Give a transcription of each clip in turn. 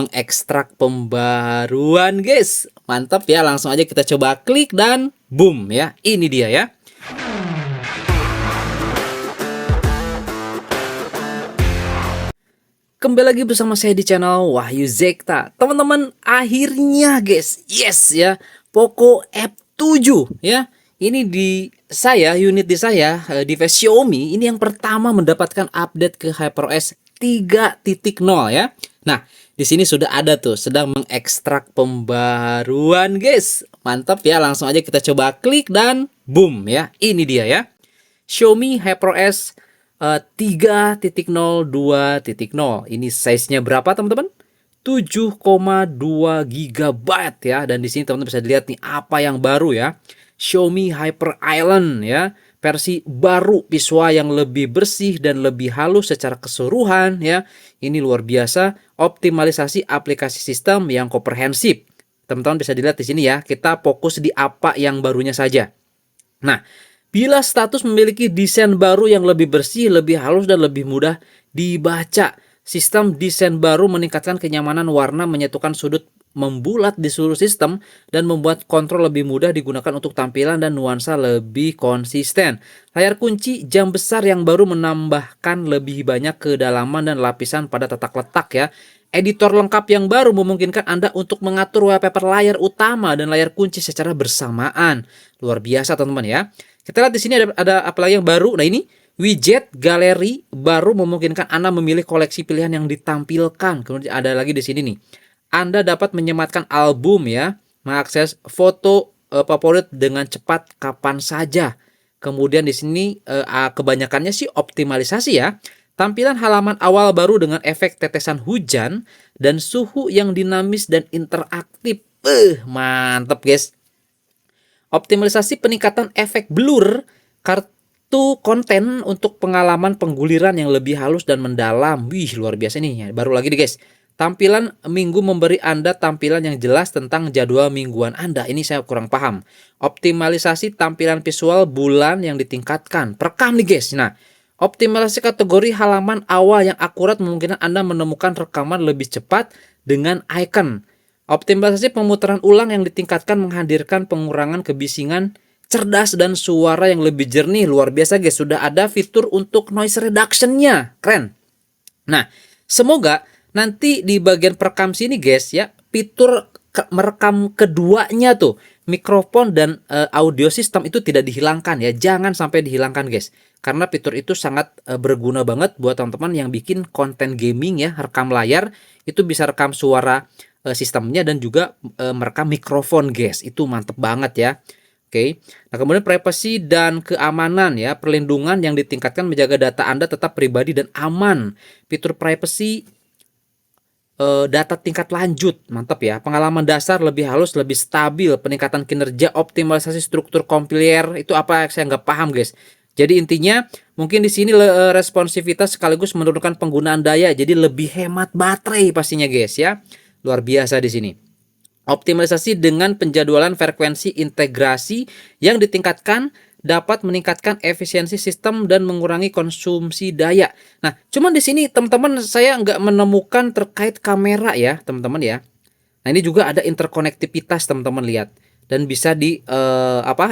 mengekstrak pembaruan guys. Mantap ya, langsung aja kita coba klik dan boom ya. Ini dia ya. Kembali lagi bersama saya di channel Wahyu Zekta. Teman-teman, akhirnya guys, yes ya, Poco F7 ya. Ini di saya, unit di saya, device Xiaomi ini yang pertama mendapatkan update ke HyperOS 3.0 ya. Nah, di sini sudah ada tuh sedang mengekstrak pembaruan guys. Mantap ya, langsung aja kita coba klik dan boom ya. Ini dia ya. Xiaomi HyperOS 3.0.2.0. Ini size-nya berapa teman-teman? 7,2 GB ya. Dan di sini teman-teman bisa dilihat nih apa yang baru ya. Xiaomi Hyper Island ya. Versi baru, visual yang lebih bersih dan lebih halus secara keseluruhan ya. Ini luar biasa, optimalisasi aplikasi sistem yang komprehensif. Teman-teman bisa dilihat di sini ya. Kita fokus di apa yang barunya saja. Nah, bila status memiliki desain baru yang lebih bersih, lebih halus, dan lebih mudah dibaca. Sistem desain baru meningkatkan kenyamanan warna, menyatukan sudut membulat di seluruh sistem, dan membuat kontrol lebih mudah digunakan untuk tampilan dan nuansa lebih konsisten. Layar kunci jam besar yang baru menambahkan lebih banyak kedalaman dan lapisan pada tata letak ya. Editor lengkap yang baru memungkinkan Anda untuk mengatur wallpaper layar utama dan layar kunci secara bersamaan. Luar biasa teman-teman ya. Kita lihat di sini ada apa lagi yang baru. Nah ini widget galeri baru memungkinkan Anda memilih koleksi pilihan yang ditampilkan. Kemudian ada lagi di sini nih. Anda dapat menyematkan album ya, mengakses foto favorit dengan cepat kapan saja. Kemudian di sini kebanyakannya sih optimalisasi ya. Tampilan halaman awal baru dengan efek tetesan hujan dan suhu yang dinamis dan interaktif. Mantep guys. Optimalisasi peningkatan efek blur kartu konten untuk pengalaman pengguliran yang lebih halus dan mendalam. Wih, luar biasa nih. Baru lagi nih guys. Tampilan minggu memberi Anda tampilan yang jelas tentang jadwal mingguan Anda. Ini saya kurang paham. Optimalisasi tampilan visual bulan yang ditingkatkan. Perekam nih guys. Nah, optimalisasi kategori halaman awal yang akurat memungkinkan Anda menemukan rekaman lebih cepat dengan icon. Optimalisasi pemutaran ulang yang ditingkatkan menghadirkan pengurangan kebisingan cerdas dan suara yang lebih jernih. Luar biasa guys, sudah ada fitur untuk noise reduction-nya. Keren. Nah, semoga nanti di bagian perekam sini guys ya, fitur merekam keduanya tuh, mikrofon dan audio system itu tidak dihilangkan ya. Jangan sampai dihilangkan guys. Karena fitur itu sangat berguna banget buat teman-teman yang bikin konten gaming ya, rekam layar, itu bisa rekam suara sistemnya dan juga merekam mikrofon guys. Itu mantep banget ya. Oke. Nah, kemudian privasi dan keamanan ya, perlindungan yang ditingkatkan menjaga data Anda tetap pribadi dan aman. Fitur privacy data tingkat lanjut, mantap ya. Pengalaman dasar lebih halus, lebih stabil, peningkatan kinerja, optimalisasi struktur kompiler, itu apa saya nggak paham guys. Jadi intinya mungkin di sini responsivitas sekaligus menurunkan penggunaan daya, jadi lebih hemat baterai pastinya guys ya. Luar biasa di sini. Optimalisasi dengan penjadwalan frekuensi integrasi yang ditingkatkan dapat meningkatkan efisiensi sistem dan mengurangi konsumsi daya. Nah, cuman di sini teman-teman saya nggak menemukan terkait kamera ya, teman-teman ya. Nah, ini juga ada interkonektivitas teman-teman lihat dan bisa di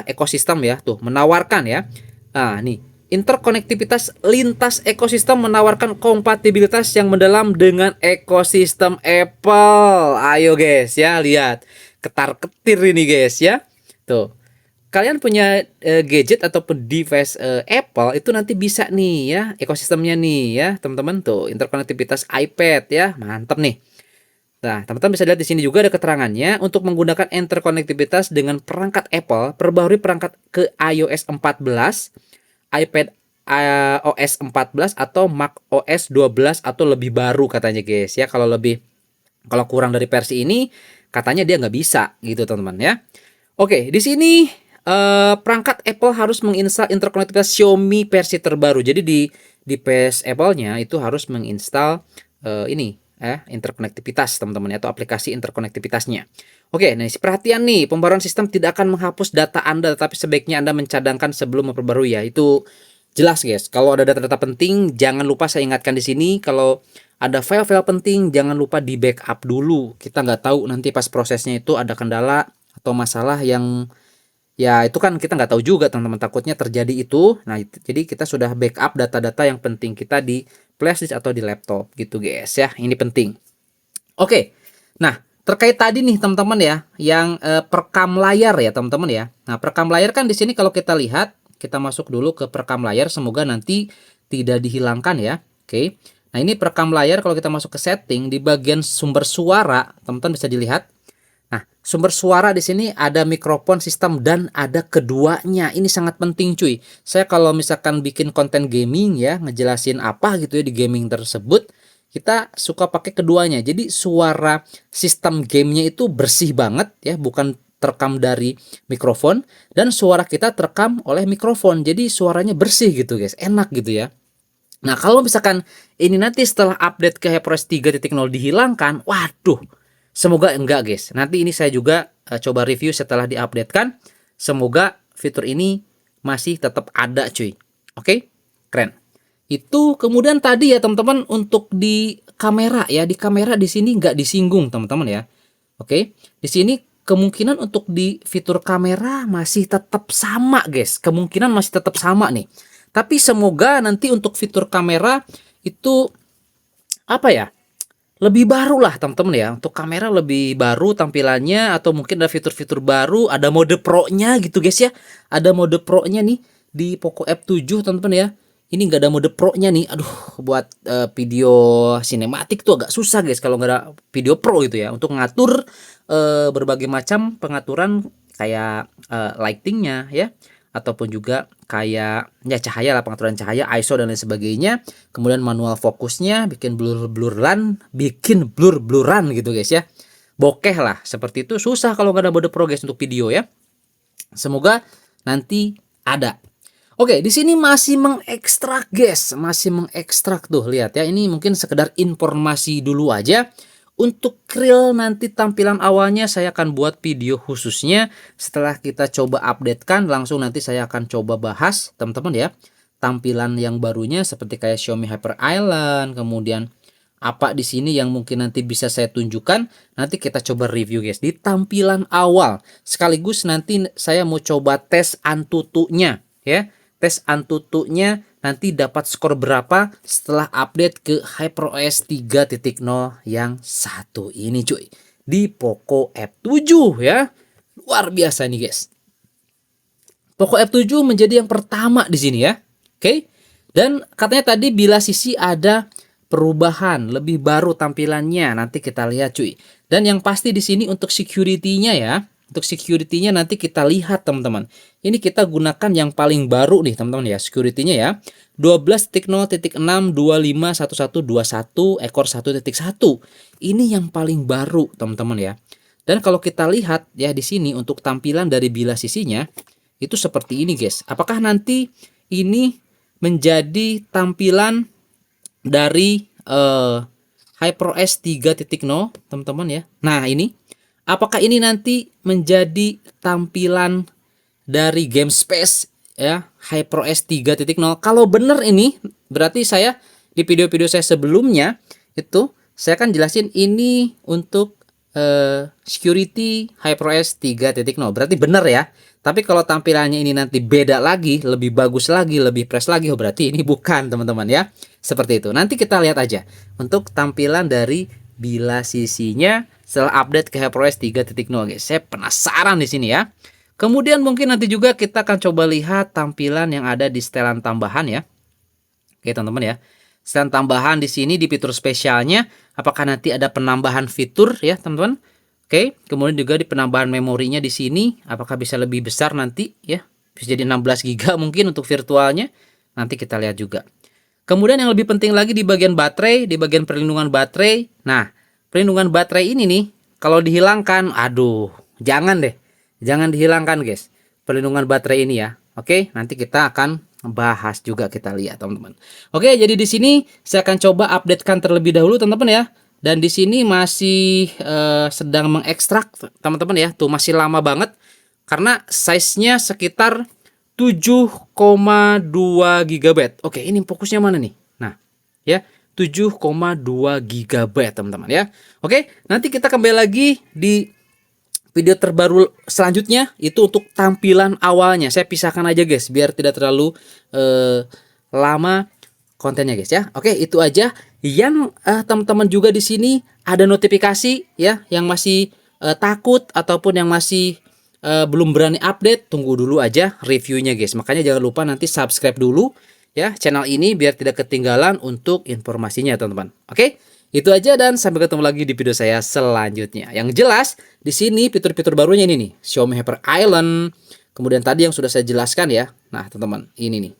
ekosistem ya, tuh menawarkan ya. Nah, nih interkonektivitas lintas ekosistem menawarkan kompatibilitas yang mendalam dengan ekosistem Apple. Ayo guys ya, lihat ketar-ketir ini guys ya. Tuh. Kalian punya gadget ataupun device Apple itu nanti bisa nih ya ekosistemnya nih ya teman-teman, tuh interkonektivitas iPad ya, mantap nih. Nah, teman-teman bisa lihat di sini juga ada keterangannya untuk menggunakan interkonektivitas dengan perangkat Apple, perbaharui perangkat ke iOS 14, iPad OS 14 atau Mac OS 12 atau lebih baru katanya guys ya. Kalau kurang dari versi ini katanya dia nggak bisa gitu teman-teman ya. Oke, di sini perangkat Apple harus menginstal interkonektivitas Xiaomi versi terbaru. Jadi di PS Apple-nya itu harus menginstal interkonektivitas teman-teman atau aplikasi interkonektivitasnya. Oke, nah perhatian nih, pembaruan sistem tidak akan menghapus data Anda, tetapi sebaiknya Anda mencadangkan sebelum memperbarui ya. Itu Jelas guys, kalau ada data-data penting jangan lupa saya ingatkan di sini, kalau ada file-file penting jangan lupa di backup dulu. Kita nggak tahu nanti pas prosesnya itu ada kendala atau masalah yang ya itu kan kita nggak tahu juga teman-teman, takutnya terjadi itu. Nah, jadi kita sudah backup data-data yang penting kita di flash disk atau di laptop gitu guys ya. Ini penting. Oke. Nah, terkait tadi nih teman-teman ya, yang perekam layar ya teman-teman ya. Nah, perekam layar kan di sini kalau kita lihat, kita masuk dulu ke perekam layar, semoga nanti tidak dihilangkan ya. Oke. Nah, ini perekam layar, kalau kita masuk ke setting di bagian sumber suara, teman-teman bisa dilihat. Nah, sumber suara di sini ada mikrofon sistem dan ada keduanya. Ini sangat penting cuy. Saya kalau misalkan bikin konten gaming ya, ngejelasin apa gitu ya di gaming tersebut, kita suka pakai keduanya. Jadi suara sistem gamenya itu bersih banget ya, bukan terekam dari mikrofon, dan suara kita terekam oleh mikrofon. Jadi suaranya bersih gitu guys, enak gitu ya. Nah, kalau misalkan ini nanti setelah update ke HyperOS 3.0 dihilangkan, waduh, semoga enggak guys. Nanti ini saya juga coba review setelah diupdatekan. Semoga fitur ini masih tetap ada cuy. Oke, keren. Itu kemudian tadi ya teman-teman, untuk di kamera ya, di kamera di sini nggak disinggung teman-teman ya. Oke, di sini kemungkinan untuk di fitur kamera masih tetap sama guys. Kemungkinan masih tetap sama nih. Tapi semoga nanti untuk fitur kamera itu apa ya, lebih baru lah teman-teman ya. Untuk kamera lebih baru tampilannya, atau mungkin ada fitur-fitur baru, ada mode Pro-nya gitu guys ya. Ada mode Pro-nya nih di Poco F7 teman-teman ya. Ini nggak ada mode Pro-nya nih. Aduh, buat video sinematik tuh agak susah guys kalau nggak ada video Pro gitu ya. Untuk ngatur berbagai macam pengaturan kayak lightingnya ya, ataupun juga kayak ya cahaya lah, pengaturan cahaya, ISO dan lain sebagainya. Kemudian manual fokusnya, bikin blur-bluran gitu guys ya. Bokeh lah, seperti itu susah kalau nggak ada mode Pro guys untuk video ya. Semoga nanti ada. Oke, di sini masih mengekstrak guys, masih mengekstrak tuh, lihat ya. Ini mungkin sekedar informasi dulu aja. Untuk Krill nanti tampilan awalnya saya akan buat video khususnya setelah kita coba updatekan, langsung nanti saya akan coba bahas teman-teman ya. Tampilan yang barunya seperti kayak Xiaomi Hyper Island, kemudian apa di sini yang mungkin nanti bisa saya tunjukkan, nanti kita coba review guys di tampilan awal. Sekaligus nanti saya mau coba tes Antutunya ya. Tes Antutunya nanti dapat skor berapa setelah update ke HyperOS 3.0 yang satu ini cuy, di Poco F7 ya. Luar biasa nih guys. Poco F7 menjadi yang pertama di sini ya. Oke. Dan katanya tadi bila sisi ada perubahan, lebih baru tampilannya. Nanti kita lihat cuy. Dan yang pasti di sini untuk security-nya ya. Untuk security-nya nanti kita lihat teman-teman. Ini kita gunakan yang paling baru nih teman-teman ya, security-nya ya. 12.0.6251121 ekor 1.1. Ini yang paling baru teman-teman ya. Dan kalau kita lihat ya di sini untuk tampilan dari bilas sisinya itu seperti ini guys. Apakah nanti ini menjadi tampilan dari HyperOS 3.0 teman-teman ya. Nah, ini apakah ini nanti menjadi tampilan dari game space ya HyperOS 3.0? Kalau benar ini berarti saya di video-video saya sebelumnya itu saya kan jelasin ini untuk security HyperOS 3.0. Berarti benar ya. Tapi kalau tampilannya ini nanti beda lagi, lebih bagus lagi, lebih fresh lagi, oh berarti ini bukan teman-teman ya. Seperti itu. Nanti kita lihat aja untuk tampilan dari bilas sisinya setelah update ke HyperOS 3.0 guys. Saya penasaran di sini ya. Kemudian mungkin nanti juga kita akan coba lihat tampilan yang ada di setelan tambahan ya. Oke teman-teman ya. Setelan tambahan di sini di fitur spesialnya, apakah nanti ada penambahan fitur ya teman-teman? Oke, kemudian juga di penambahan memorinya di sini, apakah bisa lebih besar nanti ya? Bisa jadi 16 GB mungkin untuk virtualnya. Nanti kita lihat juga. Kemudian yang lebih penting lagi di bagian baterai, di bagian perlindungan baterai. Nah, perlindungan baterai ini nih, kalau dihilangkan, aduh, jangan deh. Jangan dihilangkan guys, perlindungan baterai ini ya. Oke, nanti kita akan bahas juga, kita lihat teman-teman. Oke, jadi di sini saya akan coba updatekan terlebih dahulu teman-teman ya. Dan di sini masih sedang mengekstrak teman-teman ya. Tuh masih lama banget karena size-nya sekitar 7,2 GB. Oke, ini fokusnya mana nih? Nah, ya, 7,2 GB, teman-teman ya. Oke, nanti kita kembali lagi di video terbaru selanjutnya, itu untuk tampilan awalnya. Saya pisahkan aja guys, biar tidak terlalu lama kontennya guys ya. Oke, itu aja. Yang teman-teman juga di sini ada notifikasi ya, yang masih takut ataupun yang masih belum berani update, tunggu dulu aja reviewnya guys. Makanya jangan lupa nanti subscribe dulu ya channel ini biar tidak ketinggalan untuk informasinya teman-teman. Oke, itu aja dan sampai ketemu lagi di video saya selanjutnya. Yang jelas di sini fitur-fitur barunya ini nih, Xiaomi Hyper Island. Kemudian tadi yang sudah saya jelaskan ya. Nah teman-teman, ini nih.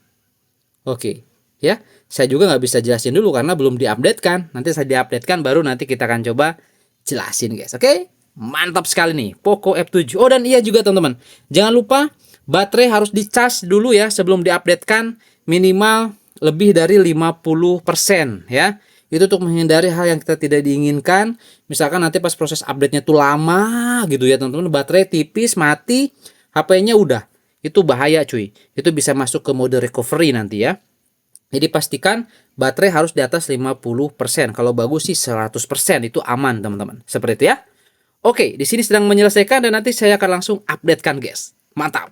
Oke, ya. Saya juga nggak bisa jelasin dulu karena belum diupdate kan. Nanti saya diupdatekan baru nanti kita akan coba jelasin guys. Oke? Mantap sekali nih Poco F7. Oh dan iya juga teman-teman, jangan lupa baterai harus dicas dulu ya sebelum diupdatekan, minimal lebih dari 50% ya. Itu untuk menghindari hal yang kita tidak diinginkan. Misalkan nanti pas proses update-nya tuh lama gitu ya teman-teman, baterai tipis mati, HP-nya udah. Itu bahaya cuy. Itu bisa masuk ke mode recovery nanti ya. Jadi pastikan baterai harus di atas 50%. Kalau bagus sih 100%, itu aman teman-teman. Seperti itu ya. Oke, di sini sedang menyelesaikan dan nanti saya akan langsung updatekan guys. Mantap.